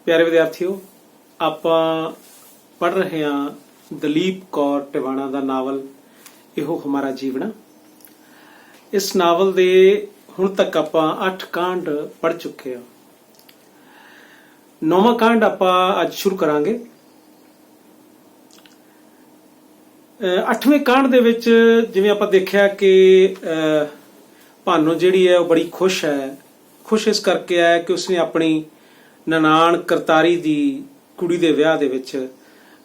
प्यारे विद्यार्थियों, ਆਪਾਂ पढ़ रहे हैं दलीप कौर टिवाणा का नावल इहो हमारा जीवना। इस नावल के हुण तक ਆਪਾਂ 8 कांड पढ़ चुके हैं। 9वां कांड ਆਪਾਂ ਅੱਜ शुरू करांगे। 8वें कांड ਦੇ ਵਿੱਚ ਜਿਵੇਂ ਆਪਾਂ ਦੇਖਿਆ ਕਿ ਭਾਨੋ ਜਿਹੜੀ ਹੈ ਉਹ ਬੜੀ ਖੁਸ਼ ਹੈ। ਖੁਸ਼ ਇਸ ਕਰਕੇ ਹੈ ਕਿ ਉਸਨੇ ਆਪਣੀ ਨਨਾਣ ਕਰਤਾਰੀ ਦੀ ਕੁੜੀ ਦੇ ਵਿਆਹ ਦੇ ਵਿੱਚ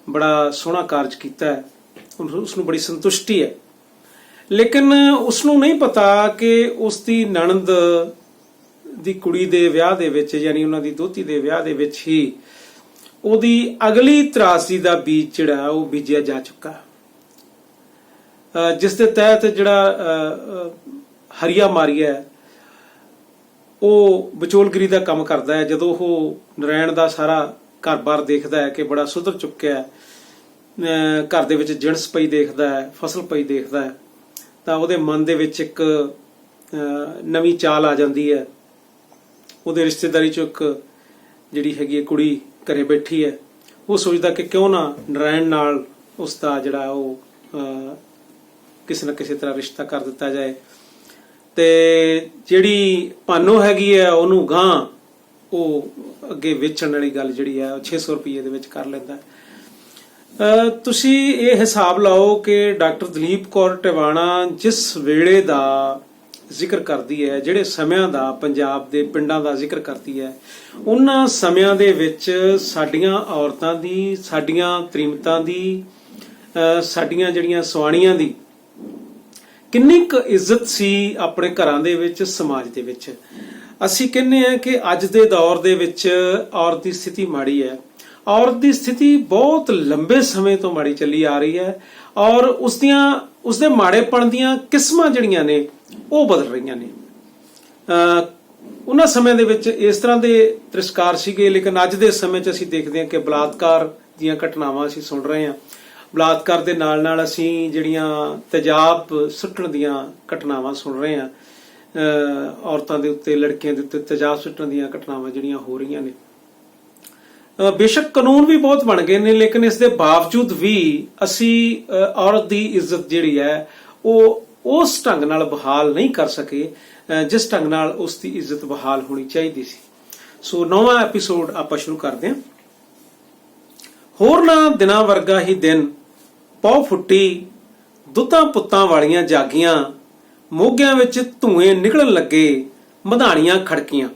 ਬੜਾ ਸੋਹਣਾ ਕਾਰਜ ਕੀਤਾ ਹੈ। ਉਸਨੂੰ ਬੜੀ ਸੰਤੁਸ਼ਟੀ ਹੈ, ਲੇਕਿਨ ਉਸਨੂੰ ਨਹੀਂ ਪਤਾ ਕਿ ਉਸ ਦੀ ਨਣਦ ਦੀ ਕੁੜੀ ਦੇ ਵਿਆਹ ਦੇ ਵਿੱਚ, ਯਾਨੀ ਉਹਨਾਂ ਦੀ ਦੋਹਤੀ ਦੇ ਵਿਆਹ ਦੇ ਵਿੱਚ ਹੀ ਉਹਦੀ ਅਗਲੀ ਤਰਾਸਦੀ ਦਾ ਬੀਜ ਜਿਹੜਾ ਉਹ ਬੀਜਿਆ ਜਾ ਚੁੱਕਾ, ਜਿਸ ਦੇ ਤਹਿਤ ਜਿਹੜਾ ਹਰੀਆ ਮਾਰੀਆ ਉਹ ਵਿਚੋਲਗਿਰੀ ਦਾ ਕੰਮ ਕਰਦਾ ਹੈ। ਜਦੋਂ ਉਹ ਨਰੈਣ ਦਾ ਸਾਰਾ ਘਰ-ਬਾਰ ਦੇਖਦਾ ਹੈ ਕਿ ਬੜਾ ਸੁਧਰ ਚੁੱਕਿਆ ਹੈ, ਘਰ ਦੇ ਵਿੱਚ ਜਿਣਸ ਪਈ ਦੇਖਦਾ ਹੈ, ਫਸਲ ਪਈ ਦੇਖਦਾ ਹੈ, ਤਾਂ ਉਹਦੇ ਮਨ ਦੇ ਵਿੱਚ ਇੱਕ ਨਵੀਂ ਚਾਲ ਆ ਜਾਂਦੀ ਹੈ। ਉਹਦੇ ਰਿਸ਼ਤੇਦਾਰੀ ਚੋਂ ਇੱਕ ਜਿਹੜੀ ਹੈਗੀ ਕੁੜੀ ਘਰੇ ਬੈਠੀ ਹੈ। ਉਹ ਸੋਚਦਾ ਕਿ ਕਿਉਂ ਨਾ ਨਰੈਣ ਨਾਲ ਉਸ ਦਾ ਜਿਹੜਾ ਉਹ ਕਿਸੇ ਨਾ ਕਿਸੇ ਤਰ੍ਹਾਂ ਰਿਸ਼ਤਾ ਕਰ ਦਿੱਤਾ ਜਾਏ, ਤੇ ਜਿਹੜੀ ਭਾਨੋ ਹੈਗੀ ਹੈ ਉਹਨੂੰ ਗਾਂ ਉਹ ਅੱਗੇ ਵੇਚਣ ਵਾਲੀ ਗੱਲ ਜਿਹੜੀ ਹੈ 600 ਰੁਪਏ ਦੇ ਵਿੱਚ ਕਰ ਲੈਂਦਾ। ਤੁਸੀਂ ਇਹ ਹਿਸਾਬ ਲਾਓ ਕਿ ਡਾਕਟਰ ਦਲੀਪ ਕੌਰ ਟਿਵਾਣਾ ਜਿਸ ਵੇਲੇ ਦਾ ਜ਼ਿਕਰ ਕਰਦੀ ਹੈ, ਜਿਹੜੇ ਸਮਿਆਂ ਦਾ ਪੰਜਾਬ ਦੇ ਪਿੰਡਾਂ ਦਾ ਜ਼ਿਕਰ ਕਰਦੀ ਹੈ, ਉਹਨਾਂ ਸਮਿਆਂ ਦੇ ਵਿੱਚ ਸਾਡੀਆਂ ਔਰਤਾਂ ਦੀ, ਸਾਡੀਆਂ ਤ੍ਰੀਮਤਾਂ ਦੀ, ਸਾਡੀਆਂ ਜਿਹੜੀਆਂ ਸਵਾਣੀਆਂ ਦੀ ਕਿੰਨੀ ਕੁ ਇੱਜ਼ਤ ਸੀ ਆਪਣੇ ਘਰਾਂ ਦੇ ਵਿੱਚ, ਸਮਾਜ ਦੇ ਵਿੱਚ। ਅਸੀਂ ਕਹਿੰਦੇ ਹਾਂ ਕਿ ਅੱਜ ਦੇ ਦੌਰ ਦੇ ਵਿੱਚ ਔਰਤ ਦੀ ਸਥਿਤੀ ਮਾੜੀ ਹੈ। ਔਰਤ ਦੀ ਸਥਿਤੀ ਬਹੁਤ ਲੰਬੇ ਸਮੇਂ ਤੋਂ ਮਾੜੀ ਚੱਲੀ ਆ ਰਹੀ ਹੈ, ਔਰ ਉਸਦੇ ਮਾੜੇਪਣ ਦੀਆਂ ਕਿਸਮਾਂ ਜਿਹੜੀਆਂ ਨੇ ਉਹ ਬਦਲ ਰਹੀਆਂ ਨੇ। ਉਹਨਾਂ ਸਮੇਂ ਦੇ ਵਿੱਚ ਇਸ ਤਰ੍ਹਾਂ ਦੇ ਤਿਰਸਕਾਰ ਸੀਗੇ, ਲੇਕਿਨ ਅੱਜ ਦੇ ਸਮੇਂ 'ਚ ਅਸੀਂ ਦੇਖਦੇ ਹਾਂ ਕਿ ਬਲਾਤਕਾਰ ਦੀਆਂ ਘਟਨਾਵਾਂ ਅਸੀਂ ਸੁਣ ਰਹੇ ਹਾਂ। ਬਲਾਤਕਾਰ ਦੇ ਨਾਲ ਨਾਲ ਅਸੀਂ ਜਿਹੜੀਆਂ ਤੇਜ਼ਾਬ ਸੁੱਟਣ ਦੀਆਂ ਘਟਨਾਵਾਂ ਸੁਣ ਰਹੇ ਹਾਂ, ਔਰਤਾਂ ਦੇ ਉੱਤੇ, ਲੜਕੀਆਂ ਦੇ ਉੱਤੇ ਤੇਜ਼ਾਬ ਸੁੱਟਣ ਦੀਆਂ ਘਟਨਾਵਾਂ ਜਿਹੜੀਆਂ ਹੋ ਰਹੀਆਂ ਨੇ। ਬੇਸ਼ੱਕ ਕਾਨੂੰਨ ਵੀ ਬਹੁਤ ਬਣ ਗਏ ਨੇ, ਲੇਕਿਨ ਇਸ ਦੇ ਬਾਵਜੂਦ ਵੀ ਅਸੀਂ ਔਰਤ ਦੀ ਇੱਜ਼ਤ ਜਿਹੜੀ ਹੈ ਉਹ ਉਸ ਢੰਗ ਨਾਲ ਬਹਾਲ ਨਹੀਂ ਕਰ ਸਕੇ ਜਿਸ ਢੰਗ ਨਾਲ ਉਸ ਦੀ ਇੱਜ਼ਤ ਬਹਾਲ ਹੋਣੀ ਚਾਹੀਦੀ ਸੀ। ਸੋ 9ਵਾਂ ਐਪੀਸੋਡ ਆਪਾਂ ਸ਼ੁਰੂ ਕਰਦੇ ਹਾਂ। ਹੋਰਨਾਂ ਦਿਨਾਂ ਵਰਗਾ ਹੀ ਦਿਨ ਪੌ ਫੁੱਟੀ, ਦੁੱਤਾਂ ਪੁੱਤਾਂ ਵਾਲੀਆਂ ਜਾਗੀਆਂ, ਮੋਗਿਆਂ ਵਿੱਚ ਧੂਏ ਨਿਕਲਣ ਲੱਗੇ, ਮਧਾਣੀਆਂ ਖੜਕੀਆਂ।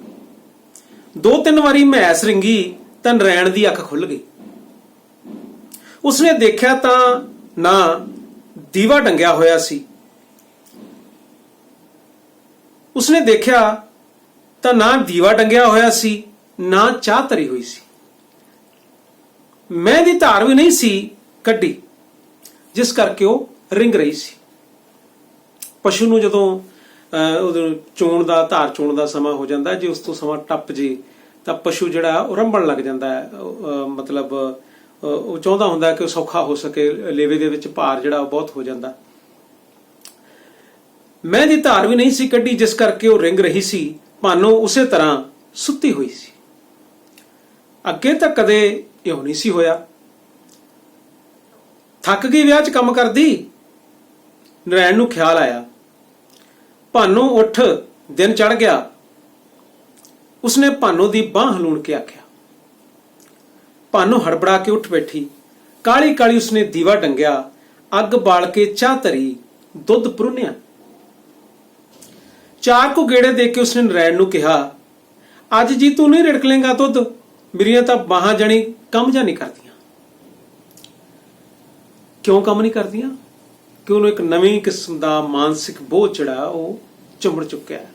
2-3 ਵਾਰੀ ਮੈਸ ਰਿੰਗੀ ਤਾਂ ਨਰੈਣ ਦੀ ਅੱਖ ਖੁੱਲ ਗਈ। ਉਸਨੇ ਦੇਖਿਆ ਤਾਂ ਨਾ ਦੀਵਾ ਟੰਗਿਆ ਹੋਇਆ ਸੀ। ਉਸਨੇ ਦੇਖਿਆ ਤਾਂ ਨਾ ਦੀਵਾ ਟੰਗਿਆ ਹੋਇਆ ਸੀ, ਨਾ ਚਾਹ ਧਰੀ ਹੋਈ ਸੀ। ਮੈਂ ਦੀ ਧਾਰ ਵੀ ਨਹੀਂ ਸੀ ਕੱਢੀ, ਜਿਸ ਕਰਕੇ ਉਹ ਰਿੰਗ ਰਹੀ ਸੀ। ਪਸ਼ੂ ਨੂੰ ਜਦੋਂ ਚੋਣ ਦਾ, ਧਾਰ ਚੋਣ ਦਾ ਸਮਾਂ ਹੋ ਜਾਂਦਾ, ਜੇ ਉਸ ਤੋਂ ਸਮਾਂ ਟੱਪ ਜੇ ਤਾਂ ਪਸ਼ੂ ਜਿਹੜਾ ਉਹ ਰੰਬਣ ਲੱਗ ਜਾਂਦਾ ਹੈ। ਮਤਲਬ ਉਹ ਚਾਹੁੰਦਾ ਹੁੰਦਾ ਕਿ ਉਹ ਸੌਖਾ ਹੋ ਸਕੇ, ਲੇਵੇ ਦੇ ਵਿੱਚ ਭਾਰ ਜਿਹੜਾ ਉਹ ਬਹੁਤ ਹੋ ਜਾਂਦਾ। ਮੈਂ ਦੀ ਧਾਰ ਵੀ ਨਹੀਂ ਸੀ ਕੱਢੀ, ਜਿਸ ਕਰਕੇ ਉਹ ਰਿੰਗ ਰਹੀ ਸੀ। ਭਾਨੋ ਉਸੇ ਤਰ੍ਹਾਂ ਸੁੱਤੀ ਹੋਈ ਸੀ। ਅੱਗੇ ਤਾਂ ਕਦੇ ਇਹੋ ਨਹੀਂ ਸੀ ਹੋਇਆ। ਥੱਕ ਗਈ ਵਿਆਹ 'ਚ ਕੰਮ ਕਰਦੀ, ਨਰੈਣ ਨੂੰ ਖਿਆਲ ਆਇਆ। ਭਾਨੋ ਉੱਠ, ਦਿਨ ਚੜ ਗਿਆ। ਉਸਨੇ ਭਾਨੋ ਦੀ ਬਾਂਹ ਹਲੂਣ ਕੇ ਆਖਿਆ। ਭਾਨੋ ਹੜਬੜਾ ਕੇ ਉੱਠ ਬੈਠੀ। ਕਾਲੀ ਕਾਲੀ ਉਸਨੇ ਦੀਵਾ ਟੰਗਿਆ, ਅੱਗ ਬਾਲ ਕੇ ਚਾਹ ਧਰੀ, ਦੁੱਧ ਪਰੁੰਨਿਆ। 4 ਕੁ ਗੇੜੇ ਦੇ ਕੇ ਉਸਨੇ ਨਰੈਣ ਨੂੰ ਕਿਹਾ, ਅੱਜ ਜੀ ਤੂੰ ਨਹੀਂ ਰਿੜਕ ਲੇਗਾ ਦੁੱਧ, ਮੇਰੀਆਂ ਤਾਂ ਬਾਹਾਂ ਜਣੀ ਕੰਮ ਜਾਂ ਨਹੀਂ ਕਰਦੀਆਂ। ਕਿਉਂ ਕੰਮ ਨਹੀਂ ਕਰਦੀਆਂ? ਕਿ ਉਹਨੂੰ ਇੱਕ ਨਵੀਂ ਕਿਸਮ ਦਾ ਮਾਨਸਿਕ ਬੋਝ ਜਿਹੜਾ ਉਹ ਚੁੰਬੜ ਚੁੱਕਿਆ ਹੈ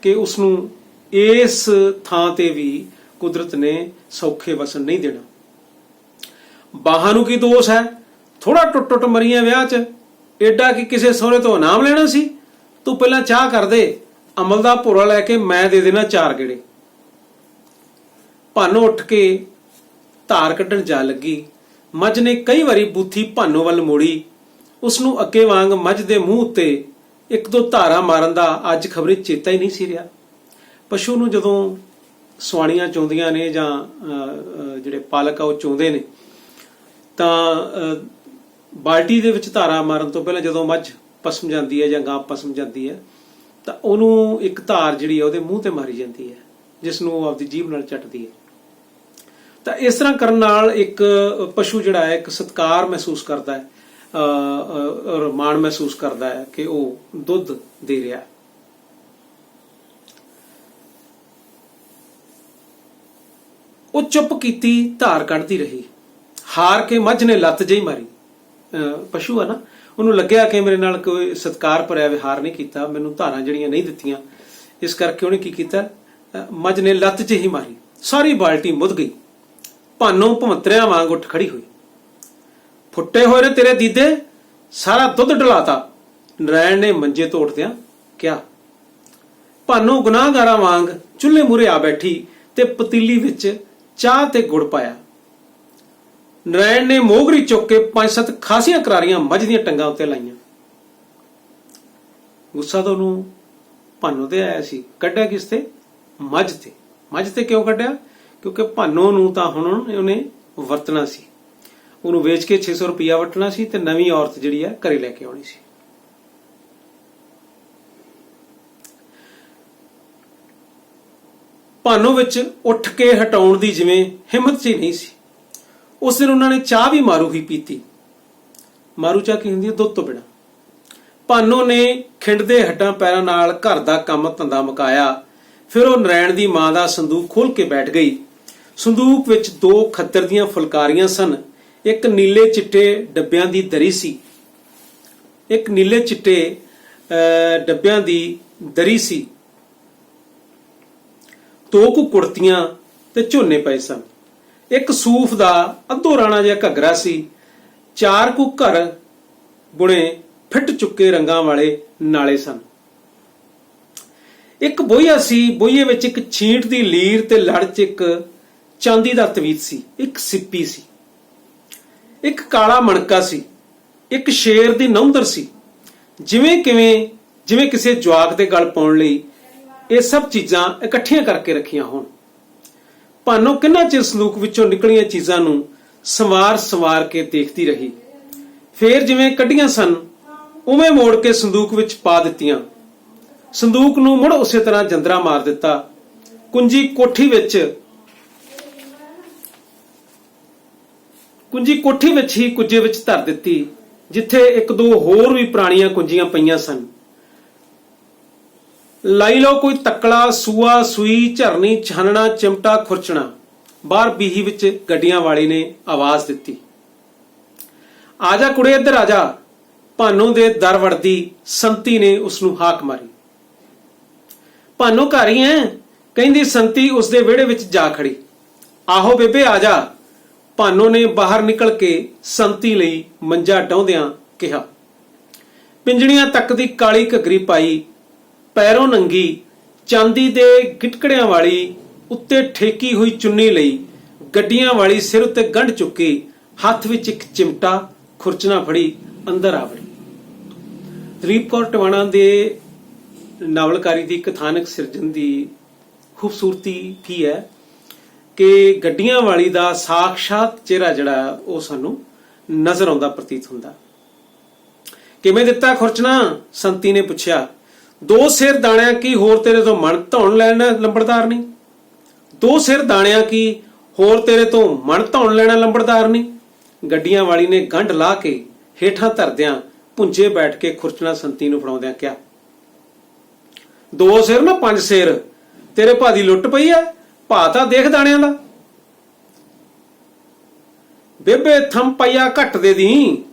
ਕਿ ਉਸਨੂੰ ਇਸ ਥਾਂ ਤੇ ਵੀ ਕੁਦਰਤ ਨੇ ਸੌਖੇ ਵਸਣ ਨਹੀਂ ਦੇਣਾ। ਬਾਹਾਂ ਨੂੰ ਕੀ ਦੋਸ਼ ਹੈ? ਥੋੜਾ ਟੁੱਟ ਮਰੀਆਂ ਵਿਆਹ 'ਚ, ਏਡਾ ਕਿ ਕਿਸੇ ਸਹੁਰੇ ਤੋਂ ਇਨਾਮ ਲੈਣਾ ਸੀ? ਤੂੰ ਪਹਿਲਾਂ ਚਾਹ ਕਰ ਦੇ, ਅਮਲ ਦਾ ਭੋਰਾ ਲੈ ਕੇ ਮੈਂ ਦੇ ਦੇਣਾ 4 ਗੇੜੇ। ਭਾਨੋ ਉੱਠ ਕੇ ਧਾਰ ਕੱਢਣ ਜਾ ਲੱਗੀ। ਮੱਝ ਨੇ ਕਈ ਵਾਰੀ ਬੂਥੀ ਭਾਨੋ ਵੱਲ ਮੋੜੀ। ਉਸਨੂੰ ਅੱਗੇ ਵਾਂਗ ਮੱਝ ਦੇ ਮੂੰਹ ਉੱਤੇ 1-2 ਧਾਰਾਂ ਮਾਰਨ ਦਾ ਅੱਜ ਖਬਰੇ ਚੇਤਾ ਹੀ ਨਹੀਂ ਸੀ ਰਿਹਾ। ਪਸ਼ੂ ਨੂੰ ਜਦੋਂ ਸਵਾਣੀਆਂ ਚਾਹੁੰਦੀਆਂ ਨੇ ਜਾਂ ਜਿਹੜੇ ਪਾਲਕ ਆ ਉਹ ਚਾਹੁੰਦੇ ਨੇ, ਤਾਂ ਬਾਲਟੀ ਦੇ ਵਿੱਚ ਧਾਰਾ ਮਾਰਨ ਤੋਂ ਪਹਿਲਾਂ ਜਦੋਂ ਮੱਝ ਪਸਮ ਜਾਂਦੀ ਹੈ ਜਾਂ ਗਾਂ ਪਸਮ ਜਾਂਦੀ ਹੈ ਤਾਂ ਉਹਨੂੰ ਇੱਕ ਧਾਰ ਜਿਹੜੀ ਹੈ ਉਹਦੇ ਮੂੰਹ ਤੇ ਮਾਰੀ ਜਾਂਦੀ ਹੈ, ਜਿਸ ਨੂੰ ਉਹ ਆਪਦੀ ਜੀਭ ਨਾਲ ਚੱਟਦੀ ਹੈ। ਤਾਂ ਇਸ ਤਰ੍ਹਾਂ ਕਰਨ ਨਾਲ ਇੱਕ ਪਸ਼ੂ ਜਿਹੜਾ ਹੈ ਇੱਕ ਸਤਿਕਾਰ ਮਹਿਸੂਸ ਕਰਦਾ ਹੈ ਔਰ ਮਾਣ ਮਹਿਸੂਸ ਕਰਦਾ ਹੈ ਕਿ ਉਹ ਦੁੱਧ ਦੇ ਰਿਹਾ ਹੈ। ਉਹ ਚੁੱਪ ਕੀਤੀ, ਧਾਰ ਕੱਢਦੀ ਰਹੀ। ਹਾਰ ਕੇ ਮੱਝ ਨੇ ਲੱਤ ਜਿਹੀ ਮਾਰੀ। ਪਸ਼ੂ ਆ ਨਾ, ਉਹਨੂੰ ਲੱਗਿਆ ਕਿ ਮੇਰੇ ਨਾਲ ਕੋਈ ਸਤਿਕਾਰ ਭਰਿਆ ਵਿਹਾਰ ਨਹੀਂ ਕੀਤਾ, ਮੈਨੂੰ ਧਾਰਾਂ ਜਿਹੜੀਆਂ ਨਹੀਂ ਦਿੱਤੀਆਂ, ਇਸ ਕਰਕੇ ਉਹਨੇ ਕੀ ਕੀਤਾ, ਮੱਝ ਨੇ ਲੱਤ ਜਿਹੀ ਮਾਰੀ। ਸਾਰੀ ਬਾਲਟੀ ਮੁੱਧ ਗਈ, ਭਾਨੋਂ ਭਮਤਰਿਆਂ ਵਾਂਗ ਉੱਠ ਖੜੀ ਹੋਈ। ਫੁੱਟੇ ਹੋਏ ਨੇ ਤੇਰੇ ਦੀਦੇ, ਸਾਰਾ ਦੁੱਧ ਡਲਾਤਾ, ਨਰੈਣ ਨੇ ਮੰਜੇ ਤੋਂ ਉੱਠਦਿਆਂ ਕਿਹਾ। ਭਾਨੋਂ ਗੁਨਾਹਗਾਰਾਂ ਵਾਂਗ ਚੁੱਲ੍ਹੇ ਮੂਹਰੇ ਆ ਬੈਠੀ ਤੇ ਪਤੀਲੀ ਵਿੱਚ ਚਾਹ ਤੇ ਗੁੜ ਪਾਇਆ। ਨਰੈਣ ਨੇ ਮੋਗਰੀ ਚੁੱਕ ਕੇ 5-7 ਖਾਸੀਆਂ ਕਰਾਰੀਆਂ ਮੱਝ ਦੀਆਂ ਟੰਗਾਂ ਉੱਤੇ ਲਾਈਆਂ। ਗੁੱਸਾ ਤਾਂ ਉਹਨੂੰ ਭਾਨੋਂ ਤੇ ਆਇਆ ਸੀ, ਕੱਢਿਆ ਕਿਸ ਤੇ? ਮੱਝ ਤੇ। ਮੱਝ ਤੇ ਕਿਉਂ ਕੱਢਿਆ? ਕਿਉਂਕਿ ਭਾਨੋਂ ਨੂੰ ਤਾਂ ਹੁਣ ਉਹਨੇ ਵਰਤਣਾ ਸੀ, ਉਹਨੂੰ ਵੇਚ ਕੇ 600 ਰੁਪਇਆ ਵਟਣਾ ਸੀ ਤੇ ਨਵੀਂ ਔਰਤ ਜਿਹੜੀ ਹੈ ਘਰੇ ਲੈ ਕੇ ਆਉਣੀ ਸੀ। ਭਾਨੋਂ ਵਿੱਚ ਉੱਠ ਕੇ ਹਟਾਉਣ ਦੀ ਜਿਵੇਂ ਹਿੰਮਤ ਜੀ ਨਹੀਂ ਸੀ। ਉਸ ਦਿਨ ਉਹਨਾਂ ਨੇ ਚਾਹ ਵੀ ਮਾਰੂ ਹੀ ਪੀਤੀ। ਮਾਰੂ ਚਾਹ ਕੀ ਹੁੰਦੀ ਹੈ? ਦੁੱਧ ਤੋਂ ਬਿਨਾਂ। ਭਾਨੋਂ ਨੇ ਖਿੰਡਦੇ ਹੱਡਾਂ ਪੈਰਾਂ ਨਾਲ ਘਰ ਦਾ ਕੰਮ ਧੰਦਾ ਮੁਕਾਇਆ। ਫਿਰ ਉਹ ਨਰੈਣ ਦੀ ਮਾਂ ਦਾ ਸੰਦੂਕ ਖੋਲ ਕੇ ਬੈਠ ਗਈ। ਸੰਦੂਕ ਵਿੱਚ 2 ਖੱਦਰ ਦੀਆਂ ਫੁਲਕਾਰੀਆਂ ਸਨ, ਇੱਕ ਨੀਲੇ ਚਿੱਟੇ ਡੱਬਿਆਂ ਦੀ ਦਰੀ ਸੀ। ਇੱਕ ਨੀਲੇ ਚਿੱਟੇ ਡੱਬਿਆਂ ਦੀ ਦਰੀ ਸੀ। 2 ਕੁ ਕੁੜਤੀਆਂ ਤੇ ਝੋਨੇ ਪਏ ਸਨ। ਇੱਕ ਸੂਫ ਦਾ ਅੱਧੋ ਰਾਣਾ ਜਿਹਾ ਘੱਗਰਾ ਸੀ। 4 ਕੁ ਘਰ ਬੁਣੇ ਫਿੱਟ ਚੁੱਕੇ ਰੰਗਾਂ ਵਾਲੇ ਨਾਲੇ ਸਨ। ਇੱਕ ਬੋਈਆ ਸੀ, ਬੋਈਏ ਵਿੱਚ ਇੱਕ ਛੀਂਟ ਦੀ ਲੀਰ ਤੇ ਲੜ 'ਚ ਇੱਕ ਚਾਂਦੀ ਦਾ ਤਵੀਤ ਸੀ। ਇੱਕ ਸਿੱਪੀ ਸੀ, ਇੱਕ ਕਾਲਾ ਮਣਕਾ ਸੀ, ਇੱਕ ਸ਼ੇਰ ਦੀ ਨੌਂਦਰ ਸੀ। ਜਿਵੇਂ ਕਿਸੇ ਜਵਾਕ ਦੇ ਗਲ ਪਾਉਣ ਲਈ ਇਹ ਸਭ ਚੀਜ਼ਾਂ ਇਕੱਠੀਆਂ ਕਰਕੇ ਰੱਖੀਆਂ ਹੋਣ। ਭਾਨੋਂ ਕਿੰਨਾ ਚਿਰ ਸੰਦੂਕ ਵਿੱਚੋਂ ਨਿਕਲੀਆਂ ਚੀਜ਼ਾਂ ਨੂੰ ਸੰਵਾਰ ਕੇ ਦੇਖਦੀ ਰਹੀ। ਫੇਰ ਜਿਵੇਂ ਕੱਢੀਆਂ ਸਨ ਉਵੇਂ ਮੋੜ ਕੇ ਸੰਦੂਕ ਵਿੱਚ ਪਾ ਦਿੱਤੀਆਂ। ਸੰਦੂਕ ਨੂੰ ਮੁੜ ਉਸੇ ਤਰ੍ਹਾਂ ਜੰਦਰਾ ਮਾਰ ਦਿੱਤਾ। ਕੁੰਜੀ ਕੋਠੀ ਵਿੱਚ ਹੀ ਕੁੱਜੇ ਵਿੱਚ ਧਰ ਦਿੱਤੀ, ਜਿੱਥੇ 1-2 ਹੋਰ ਵੀ ਪੁਰਾਣੀਆਂ ਕੁੰਜੀਆਂ ਪਈਆਂ ਸਨ। ਲਾਈ ਲਓ ਕੋਈ ਤੱਕਲਾ, ਸੂਆ, ਸੂਈ, ਝਰਨੀ, ਛਾਨਣਾ, ਚਿਮਟਾ, ਖੁਰਚਣਾ। ਬਾਹਰ ਬੀਹੀ ਵਿੱਚ ਗੱਡੀਆਂ ਵਾਲੇ ਨੇ ਆਵਾਜ਼ ਦਿੱਤੀ, ਆ ਜਾ ਕੁੜੇ, ਇੱਧਰ ਆ ਜਾ। ਭਾਨੋਂ ਦੇ ਦਰ ਵੜਦੀ ਸੰਤੀ ਨੇ ਉਸ ਨੂੰ ਹਾਕ ਮਾਰੀ। ਭਾਨੋਂ ਘਰ ਹੀ ਐ, ਕਹਿੰਦੀ ਸੰਤੀ ਉਸ ਦੇ ਵਿਹੜੇ ਵਿੱਚ ਜਾ ਖੜੀ। ਆਹੋ ਬੇਬੇ ਆ ਜਾ। ਭਾਨੋਂ ਨੇ ਬਾਹਰ ਨਿਕਲ ਕੇ ਸੰਤੀ ਲਈ ਮੰਜਾ ਡਾਉਂਦਿਆਂ ਕਿਹਾ। ਪਿੰਜਣੀਆਂ ਤੱਕ ਦੀ ਕਾਲੀ ਘੱਗਰੀ ਪਾਈ, ਪੈਰੋਂ ਨੰਗੀ, ਚਾਂਦੀ ਦੇ ਗਿਟਕੜਿਆਂ ਵਾਲੀ ਉੱਤੇ ਠੇਕੀ ਹੋਈ ਚੁੰਨੀ ਲਈ, ਗੱਡੀਆਂ ਵਾਲੀ ਸਿਰ ਉੱਤੇ ਗੰਢ ਚੁੱਕੀ, ਹੱਥ ਵਿੱਚ ਇੱਕ ਚਿਮਟਾ, ਖੁਰਚਣਾ ਫੜੀ ਅੰਦਰ ਆ ਵੜੀ। ਦਲੀਪ ਕੌਰ ਟਿਵਾਣਾ ਦੇ ਨਾਵਲਕਾਰੀ ਦੀ ਕਥਾਨਕ ਸਿਰਜਣ ਦੀ ਖੂਬਸੂਰਤੀ ਕੀ ਹੈ ਕਿ ਗੱਡੀਆਂ ਵਾਲੀ ਦਾ ਸਾਖਸ਼ਾਤ ਚਿਹਰਾ ਜਿਹੜਾ ਉਹ ਸਾਨੂੰ ਨਜ਼ਰ ਆਉਂਦਾ, ਪ੍ਰਤੀਤ ਹੁੰਦਾ। ਕਿਵੇਂ ਦਿੱਤਾ ਖੁਰਚਣਾ? ਸੰਤੀ ਨੇ ਪੁੱਛਿਆ। 2 ਸਿਰ ਦਾਣਿਆਂ ਕੀ ਹੋਰ ਤੇਰੇ ਤੋਂ ਮਣ ਧੌਣ ਲੈਣਾ ਲੰਬੜਦਾਰ ਨਹੀਂ? 2 ਸਿਰ ਦਾਣਿਆਂ ਕੀ ਹੋਰ ਤੇਰੇ ਤੋਂ ਮਣ ਧੌਣ ਲੈਣਾ ਲੰਬੜਦਾਰ ਨਹੀਂ? ਗੱਡੀਆਂ ਵਾਲੀ ਨੇ ਗੰਢ ਲਾ ਕੇ ਹੇਠਾਂ ਧਰਦਿਆਂ ਪੁੰਜੇ ਬੈਠ ਕੇ ਖੁਰਚਣਾ ਸੰਤੀ ਨੂੰ ਫੜਾਉਂਦਿਆਂ ਕਿਹਾ, 2 ਸਿਰ ਨਾ 5 ਸਿਰ, ਤੇਰੇ ਭਾ ਦੀ ਲੁੱਟ ਪਈ ਐ, ਭਾ ਤਾਂ ਦੇਖ ਦਾਣਿਆਂ ਦਾ। ਬੇਬੇ ਥੰਮ ਪਈਆ ਘੱਟ ਦੇ ਦੀ,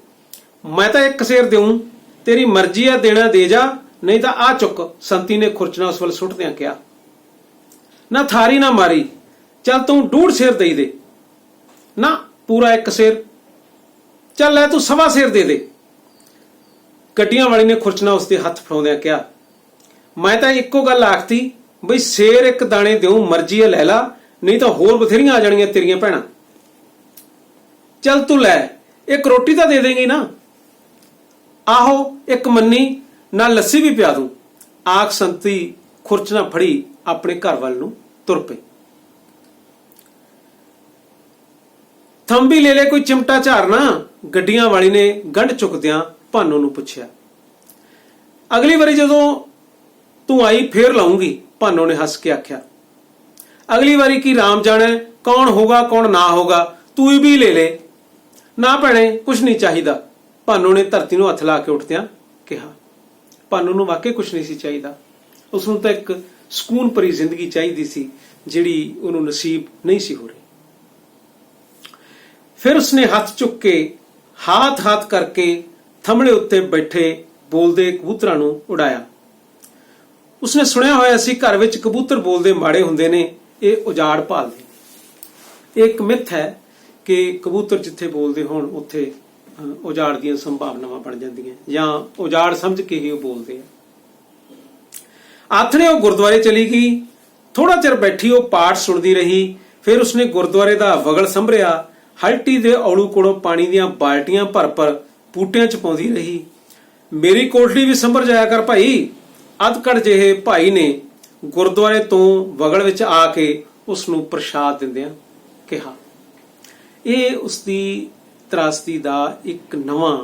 ਮੈਂ ਤਾਂ 1 ਸਿਰ ਦੇਉਂ, ਤੇਰੀ ਮਰਜ਼ੀ ਆ ਦੇਣਾ ਦੇ ਜਾ, ਨਹੀਂ ਤਾਂ ਆ ਚੁੱਕ। ਸੰਤੀ ਨੇ ਖੁਰਚਣਾ ਉਸ ਵੱਲ ਸੁੱਟਦਿਆਂ ਕਿਹਾ। ਨਾ ਥਾਰੀ ਨਾ ਮਾਰੀ, ਚੱਲ ਤੂੰ 1.5 ਸਿਰ ਦੇਈ ਦੇ। ਨਾ ਪੂਰਾ 1 ਸਿਰ, ਚੱਲ ਲੈ ਤੂੰ 1.25 ਸਿਰ ਦੇ ਦੇ। ਗੱਡੀਆਂ ਵਾਲੀ ਨੇ ਖੁਰਚਣਾ ਉਸ ਦੇ ਹੱਥ ਫੜਾਉਂਦਿਆਂ ਕਿਹਾ, ਮੈਂ ਤਾਂ ਇੱਕੋ ਗੱਲ ਆਖਤੀ ਬਈ ਸਿਰ 1 ਦਾਣੇ ਦਿਉ, ਮਰਜ਼ੀ ਆ ਲੈ ਲਾ, ਨਹੀਂ ਤਾਂ ਹੋਰ ਬਥੇਰੀਆਂ ਆ ਜਾਣਗੀਆਂ ਤੇਰੀਆਂ ਭੈਣਾਂ। ਚੱਲ ਤੂੰ ਲੈ, 1 ਰੋਟੀ ਤਾਂ ਦੇ ਦੇਂਗੀ ਨਾ? ਆਹੋ 1 ਮੰਨੀ, ਨਾਲ ਲੱਸੀ ਵੀ ਪਿਆ ਦੂੰ। ਆਖ ਸੰਤੀ ਖੁਰਚਣਾ ਫੜੀ ਆਪਣੇ ਘਰ ਵੱਲ ਨੂੰ ਤੁਰ ਪਈ। ਥੰਬੀ ਲੈ ਲੈ ਕੋਈ ਚਿਮਟਾ ਝਾਰਨਾ, ਗੱਡੀਆਂ ਵਾਲੀ ਨੇ ਗੰਢ ਚੁੱਕਦਿਆਂ ਭਾਨੋ ਨੂੰ ਪੁੱਛਿਆ। ਅਗਲੀ ਵਾਰੀ ਜਦੋਂ ਤੂੰ ਆਈ ਫੇਰ ਲਾਉਂਗੀ, ਭਾਨੋ ਨੇ ਹੱਸ ਕੇ ਆਖਿਆ। ਅਗਲੀ ਵਾਰੀ ਕੀ ਰਾਮ ਜਾਣੇ ਕੌਣ ਹੋਗਾ ਕੌਣ ਨਾ ਹੋਗਾ, ਤੂੰ ਹੀ ਵੀ ਲੈ ਲੈ। ਨਾ ਭੈਣੇ ਕੁਛ ਨਹੀਂ ਚਾਹੀਦਾ, ਭਾਨੋ ਨੇ ਧਰਤੀ ਨੂੰ ਹੱਥ ਲਾ ਕੇ ਉੱਠਦਿਆਂ ਕਿਹਾ। ਭਾਨੋ ਨੂੰ ਵਾਕਈ ਕੁਛ ਨਹੀਂ ਸੀ ਚਾਹੀਦਾ, ਉਸਨੂੰ ਤਾਂ ਇੱਕ ਸਕੂਨ ਭਰੀ ਜ਼ਿੰਦਗੀ ਚਾਹੀਦੀ ਸੀ ਜਿਹੜੀ ਉਹਨੂੰ ਨਸੀਬ ਨਹੀਂ ਸੀ ਹੋ ਰਹੀ। ਫਿਰ ਉਸਨੇ ਹੱਥ ਚੁੱਕ ਕੇ ਹਾਥ ਕਰਕੇ ਥੰਮਲੇ ਉੱਤੇ ਬੈਠੇ ਬੋਲਦੇ ਕਬੂਤਰਾਂ ਨੂੰ ਉਡਾਇਆ। ਉਸਨੇ ਸੁਣਿਆ ਹੋਇਆ ਸੀ ਘਰ ਵਿੱਚ ਕਬੂਤਰ ਬੋਲਦੇ ਮਾੜੇ ਹੁੰਦੇ ਨੇ, ਇਹ ਉਜਾੜ ਭਾਲਦੇ। ਇਹ ਇੱਕ ਮਿੱਥ ਹੈ ਕਿ ਕਬੂਤਰ ਜਿੱਥੇ ਬੋਲਦੇ ਹੋਣ ਉੱਥੇ ਉਜਾੜ ਦੀਆਂ ਸੰਭਾਵਨਾਵਾਂ ਬਣ ਜਾਂਦੀਆਂ, ਜਾਂ ਉਜਾੜ ਸਮਝ ਕੇ ਹੀ ਉਹ ਬੋਲਦੇ ਆ। ਆਥਣੇ ਉਹ ਗੁਰਦੁਆਰੇ ਚਲੀ ਗਈ। ਥੋੜਾ ਚਿਰ ਬੈਠੀ ਉਹ ਪਾਠ ਸੁਣਦੀ ਰਹੀ। ਫਿਰ ਉਸਨੇ ਗੁਰਦੁਆਰੇ ਦਾ ਵਗਲ ਸੰਭਰਿਆ। ਹਲਟੀ ਦੇ ਔਲੂ ਕੋਲੋਂ ਪਾਣੀ ਦੀਆਂ ਬਾਲਟੀਆਂ ਭਰ ਬੂਟਿਆਂ ਚ ਪਾਉਂਦੀ ਰਹੀ। ਮੇਰੀ ਕੋਠੜੀ ਵੀ ਸੰਭਰ ਜਾਇਆ ਕਰ ਭਾਈ, ਅਧਕੜ ਜਿਹੇ ਭਾਈ ਨੇ ਗੁਰਦੁਆਰੇ ਤੋਂ ਵਗਲ ਵਿੱਚ ਆ ਕੇ ਉਸ ਨੂੰ ਪ੍ਰਸ਼ਾਦ ਦਿੰਦਿਆਂ ਕਿਹਾ। ਇਹ ਉਸਦੀ ਤਰਾਸਦੀ ਦਾ ਇੱਕ ਨਵਾਂ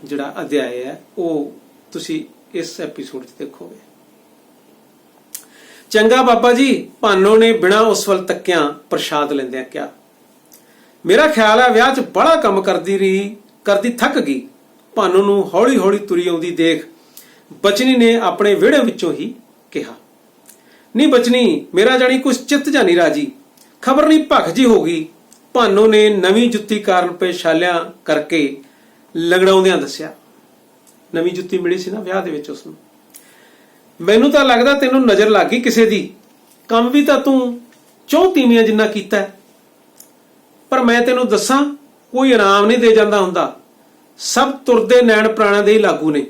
ਜਿਹੜਾ ਅਧਿਆਇ ਹੈ ਉਹ ਤੁਸੀਂ ਇਸ ਐਪੀਸੋਡ 'ਚ ਦੇਖੋਗੇ। ਚੰਗਾ ਬਾਬਾ ਜੀ, ਭਾਨੋ ਨੇ ਬਿਨਾਂ ਉਸ ਵੱਲ ਤੱਕਿਆਂ ਪ੍ਰਸ਼ਾਦ ਲੈਂਦਿਆਂ ਕਿਹਾ। ਮੇਰਾ ਖਿਆਲ ਹੈ ਵਿਆਹ 'ਚ ਬੜਾ ਕੰਮ ਕਰਦੀ ਥੱਕ ਗਈ। ਭਾਨੋ ਨੂੰ ਹੌਲੀ ਹੌਲੀ ਤੁਰੀ ਆਉਂਦੀ ਦੇਖ ਬਚਨੀ ਨੇ ਆਪਣੇ ਵਿਹੜੇ ਵਿੱਚੋਂ ਹੀ ਕਿਹਾ। ਨਹੀਂ ਬਚਨੀ, ਮੇਰਾ ਜਾਣੀ ਕੁਛ ਚਿੱਤ ਜਾ ਨਹੀਂ ਰਾਜੀ, ਖਬਰ ਨਹੀਂ ਭਖ ਜੀ ਹੋ ਗਈ। ਭਾਨੋ ਨੇ ਨਵੀਂ ਜੁੱਤੀ ਕਾਰਨ ਪੇਸ਼ਾਲਿਆਂ ਕਰਕੇ ਲੰਗੜਾਉਂਦਿਆਂ ਦੱਸਿਆ। ਨਵੀਂ ਜੁੱਤੀ ਮਿਲੀ ਸੀ ਨਾ ਵਿਆਹ ਦੇ ਵਿੱਚ ਉਸਨੂੰ। ਮੈਨੂੰ ਤਾਂ ਲੱਗਦਾ ਤੈਨੂੰ ਨਜ਼ਰ ਲੱਗ ਗਈ ਕਿਸੇ ਦੀ, ਕੰਮ ਵੀ ਤਾਂ ਤੂੰ 4 ਤੀਵੀਆਂ ਜਿੰਨਾ ਕੀਤਾ। ਪਰ ਮੈਂ ਤੈਨੂੰ ਦੱਸਾਂ, ਕੋਈ ਇਨਾਮ ਨਹੀਂ ਦੇ ਜਾਂਦਾ ਹੁੰਦਾ, ਸਭ ਤੁਰਦੇ ਨੈਣ ਪ੍ਰਾਣਾਂ ਦੇ ਹੀ ਲਾਗੂ ਨੇ।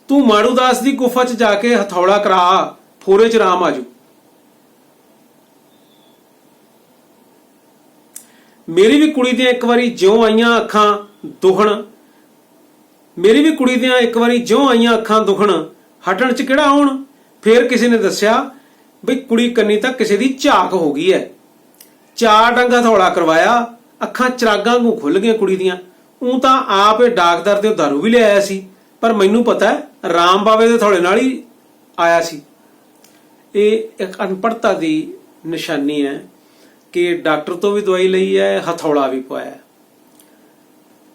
ਤੂੰ ਮਾੜੂਦਾਸ ਦੀ ਗੁਫਾ 'ਚ ਜਾ ਕੇ ਹਥੌੜਾ ਕਰਾ, ਫੋਰੇ 'ਚ ਰਾਮ ਆਜੂ। ਮੇਰੀ ਵੀ ਕੁੜੀ ਦੀਆਂ ਇੱਕ ਵਾਰੀ ਜਿਉਂ ਆਈਆਂ ਅੱਖਾਂ ਦੁਖਣ ਹਟਣ 'ਚ ਕਿਹੜਾ ਆਉਣ। ਫੇਰ ਕਿਸੇ ਨੇ ਦੱਸਿਆ ਬਈ ਕੁੜੀ ਕੰਨੀ ਤਾਂ ਕਿਸੇ ਦੀ ਝਾਕ ਹੋ ਗਈ ਐ। 4 ਡੰਗ ਹਥੌੜਾ ਕਰਵਾਇਆ, ਅੱਖਾਂ ਚਰਾਗਾਂ ਨੂੰ ਖੁੱਲ ਗਈਆਂ ਕੁੜੀ ਦੀਆਂ। ਉਹ ਤਾਂ ਆਪ ਇਹ ਡਾਕਦਰ ਤੇ ਦਾਰੂ ਵੀ ਲਿਆਇਆ ਸੀ, ਪਰ ਮੈਨੂੰ ਪਤਾ ਹੈ ਰਾਮ ਬਾਵੇ ਦੇ ਥੋੜੇ ਨਾਲ ਹੀ ਆਇਆ ਸੀ। ਇਹ ਇੱਕ ਅਨਪੜ੍ਹਤਾ ਦੀ ਨਿਸ਼ਾਨੀ ਹੈ ਕਿ ਡਾਕਟਰ ਤੋਂ ਵੀ ਦਵਾਈ ਲਈ ਹੈ, ਹਥੌੜਾ ਵੀ ਪਵਾਇਆ।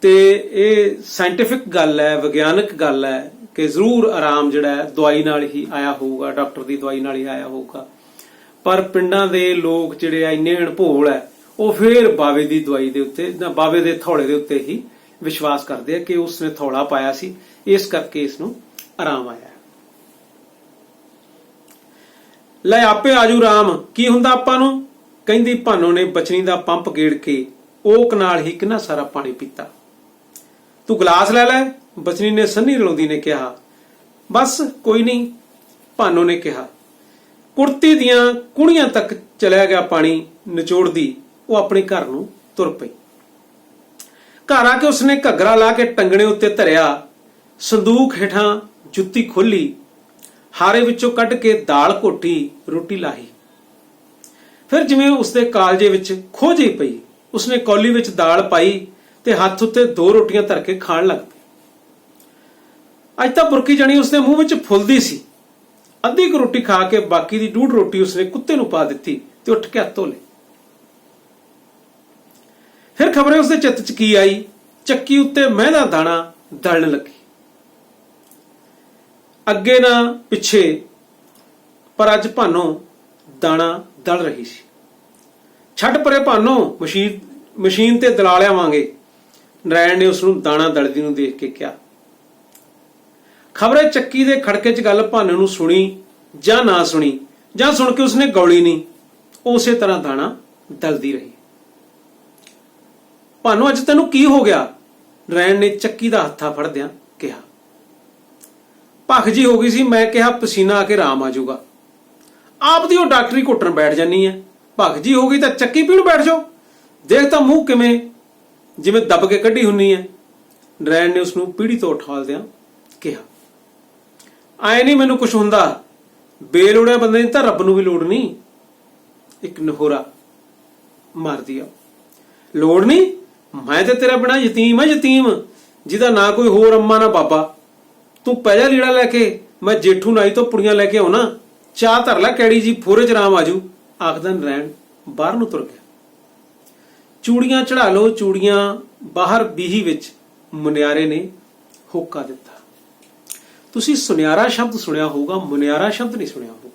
ਤੇ ਇਹ ਸਾਇੰਟੀਫਿਕ ਗੱਲ ਹੈ, ਵਿਗਿਆਨਕ ਗੱਲ ਹੈ ਕਿ ਜ਼ਰੂਰ ਆਰਾਮ ਜਿਹੜਾ ਹੈ ਦਵਾਈ ਨਾਲ ਹੀ ਆਇਆ ਹੋਊਗਾ, ਡਾਕਟਰ ਦੀ ਦਵਾਈ ਨਾਲ ਹੀ ਆਇਆ ਹੋਊਗਾ। ਪਰ ਪਿੰਡਾਂ ਦੇ ਲੋਕ ਜਿਹੜੇ ਆ ਇੰਨੇ ਅਣਭੋਲ ਹੈ, ਉਹ ਫੇਰ ਬਾਵੇ ਦੀ ਦਵਾਈ ਦੇ ਉੱਤੇ, ਬਾਵੇ ਦੇ ਥੌਲੇ ਦੇ ਉੱਤੇ ਹੀ ਵਿਸ਼ਵਾਸ ਕਰਦੇ ਆ ਕਿ ਉਸਨੇ ਥੌਲਾ ਪਾਇਆ ਸੀ, ਇਸ ਕਰਕੇ ਇਸ ਨੂੰ ਆਰਾਮ ਆਇਆ। ਲੈ ਆਪੇ ਆਜੂ ਰਾਮ, ਕੀ ਹੁੰਦਾ ਆਪਾਂ ਨੂੰ, ਕਹਿੰਦੀ ਭਾਨੋ ਨੇ ਬਚਨੀ ਦਾ ਪੰਪ ਗੇੜ ਕੇ ਓਕ ਨਾਲ ਹੀ ਕਿੰਨਾ ਸਾਰਾ ਪਾਣੀ ਪੀਤਾ। ਤੂੰ ਗਲਾਸ ਲੈ ਲੈ, ਬਚਨੀ ਨੇ ਸੰਨੀ ਰਲਾਉਂਦੀ ਨੇ ਕਿਹਾ। ਬਸ ਕੋਈ ਨਹੀਂ, ਭਾਨੋ ਨੇ ਕਿਹਾ। ਕੁੜਤੀ ਦੀਆਂ ਕੁਣੀਆਂ ਤੱਕ ਚਲਿਆ ਗਿਆ ਪਾਣੀ ਨਿਚੋੜਦੀ ਉਹ ਆਪਣੇ ਘਰ ਨੂੰ ਤੁਰ ਪਈ। ਘਰ ਆ ਕੇ ਉਸਨੇ ਘੱਗਰਾ ਲਾ ਕੇ ਟੰਗਣੇ ਉੱਤੇ ਧਰਿਆ, ਸੰਦੂਕ ਹੇਠਾਂ ਜੁੱਤੀ ਖੋਲੀ, ਹਾਰੇ ਵਿੱਚੋਂ ਕੱਢ ਕੇ ਦਾਲ ਘੋਟੀ, ਰੋਟੀ ਲਾਹੀ। ਫਿਰ ਜਿਵੇਂ ਉਸਦੇ ਕਾਲਜੇ ਵਿੱਚ ਖੋਜ ਹੀ ਪਈ, ਉਸਨੇ ਕੌਲੀ ਵਿੱਚ ਦਾਲ ਪਾਈ ਤੇ ਹੱਥ ਉੱਤੇ 2 ਰੋਟੀਆਂ ਧਰ ਕੇ ਖਾਣ ਲੱਗ ਪਈ। ਅੱਜ ਤਾਂ ਬੁਰਕੀ ਜਾਣੀ ਉਸਦੇ ਮੂੰਹ ਵਿੱਚ ਫੁੱਲਦੀ ਸੀ। ਅੱਧੀ ਕੁ ਰੋਟੀ ਖਾ ਕੇ ਬਾਕੀ ਦੀ 1.5 ਰੋਟੀ ਉਸਨੇ ਕੁੱਤੇ ਨੂੰ ਪਾ ਦਿੱਤੀ ਤੇ ਉੱਠ ਕੇ ਹੱਥ ਧੋ ਲਏ। ਫਿਰ ਖਬਰੇ ਉਸਦੇ ਚਿੱਤ 'ਚ ਕੀ ਆਈ, ਚੱਕੀ ਉੱਤੇ ਮਹਿ ਦਾ ਦਾਣਾ ਦਲਣ ਲੱਗੀ। ਅੱਗੇ ਨਾ ਪਿੱਛੇ, ਪਰ ਅੱਜ ਭਾਨੋ ਦਾਣਾ ਦਲ ਰਹੀ ਸੀ। ਛੱਡ ਪਰੇ ਭਾਨੋ, ਮਸ਼ੀਨ ਤੇ ਦਲਾ ਲਿਆਵਾਂਗੇ, ਨਰਾਇਣ ਨੇ ਉਸਨੂੰ ਦਾਣਾ ਦਲਦੀ ਨੂੰ ਦੇਖ ਕੇ ਕਿਹਾ। ਖਬਰੇ ਚੱਕੀ ਦੇ ਖੜਕੇ 'ਚ ਗੱਲ ਭਾਨੋ ਨੂੰ ਸੁਣੀ ਜਾਂ ਨਾ ਸੁਣੀ, ਜਾਂ ਸੁਣ ਕੇ ਉਸਨੇ ਗੌਲੀ ਨਹੀਂ, ਉਸੇ ਤਰ੍ਹਾਂ ਦਾਣਾ ਦਲਦੀ ਰਹੀ। ਭਾਨੋ ਅੱਜ ਤੈਨੂੰ ਕੀ ਹੋ ਗਿਆ, ਨਰਾਇਣ ਨੇ ਚੱਕੀ ਦਾ ਹੱਥਾ ਫੜਦਿਆਂ ਕਿਹਾ। ਭਖ ਜੀ ਹੋ ਗਈ ਸੀ, ਮੈਂ ਕਿਹਾ ਪਸੀਨਾ ਆ ਕੇ ਆਰਾਮ ਆ ਜਾਊਗਾ। ਆਪ ਦੀ ਉਹ ਡਾਕਟਰੀ ਘੁੱਟਣ ਬੈਠ ਜਾਨੀ ਹੈ। ਭਖ ਜੀ ਹੋ ਗਈ ਤਾਂ ਚੱਕੀ ਪੀਣ ਬੈਠ ਜਾਓ, ਦੇਖ ਤਾਂ ਮੂੰਹ ਕਿਵੇਂ ਜਿਵੇਂ ਦੱਬ ਕੇ ਕੱਢੀ ਹੁੰਨੀ ਹੈ। ਨਰਾਇਣ ਨੇ ਉਸਨੂੰ ਪੀੜੀ ਤੋਂ ਉਠਾਲਦਿਆਂ ਕਿਹਾ। ਆਏ ਨਹੀਂ ਮੈਨੂੰ ਕੁਛ ਹੁੰਦਾ, ਬੇਲੋੜਿਆ ਬੰਦੇ ਦੀ ਤਾਂ ਰੱਬ ਨੂੰ ਵੀ ਲੋੜ ਨਹੀਂ। ਇੱਕ ਨਹੋਰਾ ਮਾਰਦੀ ਆ। ਲੋੜ ਨਹੀਂ, ਮੈਂ ਤੇ ਤੇਰਾ ਬਿਨਾ ਯਤੀਮ ਆ, ਯਤੀਮ ਜਿਹਦਾ ਨਾ ਕੋਈ ਹੋਰ ਅੰਮਾ ਨਾ ਬਾਬਾ। ਤੂੰ ਪੈ ਜਾ ਲੀੜਾ ਲੈ ਕੇ, ਮੈਂ ਜੇਠੂ ਨਾਈ ਤੋਂ ਪੁੜੀਆਂ ਲੈ ਕੇ ਆਉਣਾ, ਚਾਹ ਧਰ ਲੈ ਕੈੜੀ ਜੀ, ਫੋਰੇ ਚ ਰਾਮ ਆਜੂ। ਆਖਦਾ ਨਰੈਣ ਬਾਹਰ ਨੂੰ ਤੁਰ ਗਿਆ। ਚੂੜੀਆਂ ਚੜਾ ਲਓ ਚੂੜੀਆਂ, ਬਾਹਰ ਬੀਹੀ ਵਿੱਚ ਮੁਨਿਆਰੇ ਨੇ ਹੋਕਾ ਦਿੱਤਾ। ਤੁਸੀਂ ਸੁਨਿਆਰਾ ਸ਼ਬਦ ਸੁਣਿਆ ਹੋਊਗਾ, ਮੁਨਿਆਰਾ ਸ਼ਬਦ ਨਹੀਂ ਸੁਣਿਆ ਹੋਊਗਾ।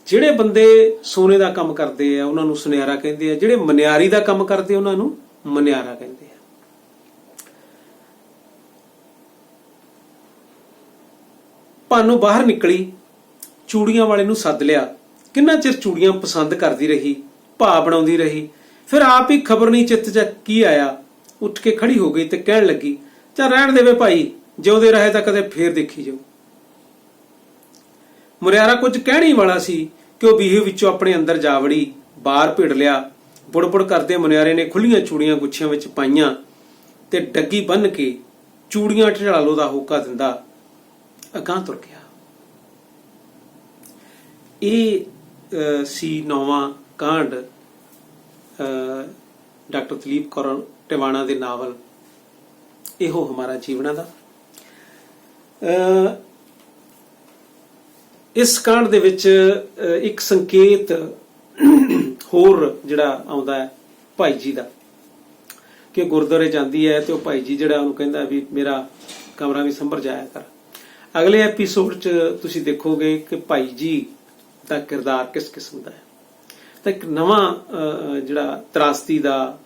ਜਿਹੜੇ ਬੰਦੇ ਸੋਨੇ ਦਾ ਕੰਮ ਕਰਦੇ ਆ ਉਹਨਾਂ ਨੂੰ ਸੁਨਿਆਰਾ ਕਹਿੰਦੇ ਆ, ਜਿਹੜੇ ਮਨਿਆਰੀ ਦਾ ਕੰਮ ਕਰਦੇ ਉਹਨਾਂ ਨੂੰ ਮੁਨਿਆਰਾ ਕਹਿੰਦੇ ਆ। ਭਾਨੋ ਬਾਹਰ ਨਿਕਲੀ, ਚੂੜੀਆਂ ਵਾਲੇ ਨੂੰ ਸੱਦ ਲਿਆ। ਕਿੰਨਾ ਚਿਰ ਚੂੜੀਆਂ ਪਸੰਦ ਕਰਦੀ ਰਹੀ, ਭਾਅ ਬਣਾਉਂਦੀ ਰਹੀ। ਫਿਰ ਆਪ ਹੀ ਖਬਰ ਨਹੀਂ ਚਿੱਤ 'ਚ ਕੀ ਆਇਆ, ਉੱਠ ਕੇ ਖੜੀ ਹੋ ਗਈ ਤੇ ਕਹਿਣ ਲੱਗੀ, ਚੱਲ ਰਹਿਣ ਦੇਵੇ ਭਾਈ, ਜਿਉਂਦੇ ਰਹੇ ਤਾਂ ਕਦੇ ਫੇਰ ਦੇਖੀ ਜਾਊ। ਮੁਨਿਆਰਾ ਕੁਝ ਕਹਿਣੀ ਵਾਲਾ ਸੀ ਕਿ ਉਹ ਬੀਹੇ ਵਿੱਚੋਂ ਆਪਣੇ ਅੰਦਰ ਜਾ ਵੜੀ, ਬਾਹਰ ਭਿੜ ਲਿਆ। ਬੁੜਬੁੜ ਕਰਦੇ ਮੁਨਿਆਰੇ ਨੇ ਖੁੱਲੀਆਂ ਚੂੜੀਆਂ ਗੁੱਛੀਆਂ ਵਿੱਚ ਪਾਈਆਂ ਤੇ ਡੱਗੀ ਬੰਨ ਕੇ ਚੂੜੀਆਂ ਢਾਲੋ ਦਾ ਹੋਕਾ ਦਿੰਦਾ ਅਗਾਂਹ ਤੁਰ ਗਿਆ। ਇਹ ਸੀ 9ਵਾਂ ਕਾਂਡ ਡਾਕਟਰ ਦਲੀਪ ਕੌਰ ਟਿਵਾਣਾ ਦੇ ਨਾਵਲ ਇਹੋ ਹਮਾਰਾ ਜੀਵਣਾ ਦਾ। ਇਸ ਕਾਂਡ ਦੇ ਵਿੱਚ ਇੱਕ ਸੰਕੇਤ ਹੋਰ ਜਿਹੜਾ ਆਉਂਦਾ ਹੈ ਭਾਈ ਜੀ ਦਾ, ਕਿ ਗੁਰਦੁਆਰੇ ਜਾਂਦੀ ਹੈ ਤੇ ਉਹ ਭਾਈ ਜੀ ਜਿਹੜਾ ਉਹਨੂੰ ਕਹਿੰਦਾ ਵੀ ਮੇਰਾ ਕਮਰਾ ਵੀ ਸੰਭਰ ਜਾਇਆ ਕਰ। ਅਗਲੇ ਐਪੀਸੋਡ 'ਚ ਤੁਸੀਂ ਦੇਖੋਗੇ ਕਿ ਭਾਈ ਜੀ ਦਾ ਕਿਰਦਾਰ ਕਿਸ ਕਿਸਮ ਦਾ ਹੈ। ਤਾਂ ਇੱਕ ਨਵਾਂ ਜਿਹੜਾ ਤਰਾਸਦੀ ਦਾ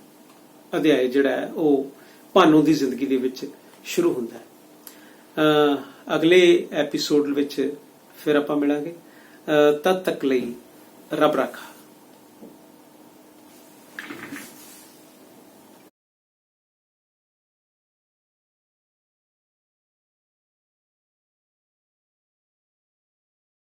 ਅਧਿਆਇ ਜਿਹੜਾ ਹੈ ਉਹ ਭਾਨੋ ਦੀ ਜ਼ਿੰਦਗੀ ਦੇ ਵਿੱਚ ਸ਼ੁਰੂ ਹੁੰਦਾ ਹੈ। ਅਗਲੇ ਐਪੀਸੋਡ ਵਿੱਚ ਫਿਰ ਆਪਾਂ ਮਿਲਾਂਗੇ। ਤਦ ਤੱਕ ਲਈ ਰੱਬ ਰਾਖਾ।